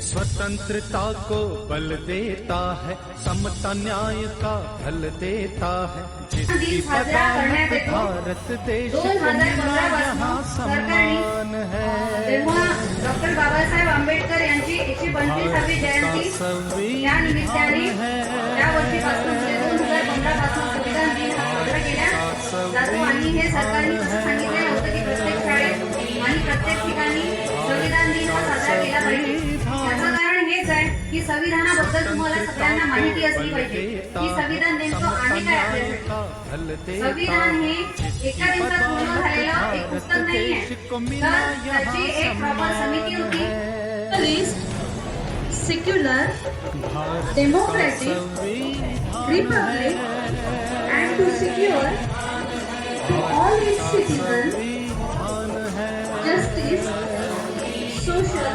स्वतंत्रता को बल देता है, समता न्याय का फल देता है, जिसकी बदौलत भारत देश को मिला यहाँ सम्मान है। डॉक्टर बाबासाहेब आंबेडकर यांची 125वी जयंती या निमित्ताने या वर्षीपासून 2015 पासून संविधान दिन हा साजरा केला जातो आणि हे सरकारने कसं सांगितलेलं होतं की प्रत्येक शाळेत आणि प्रत्येक ठिकाणी संविधान दिन हा साजरा केला पाहिजे। याचं कारण हेच आहे की संविधानाबद्दल तुम्हाला सगळ्यांना माहिती असली पाहिजे की संविधान नेमकं आहे काय आपल्यासाठी। संविधान हे एका दिवसात पूर्ण झालेलं एक पुस्तक नाहीये, तर त्याची एक प्रॉपर समिती होती। secular, democratic, republic, and to secure to all its citizens justice, social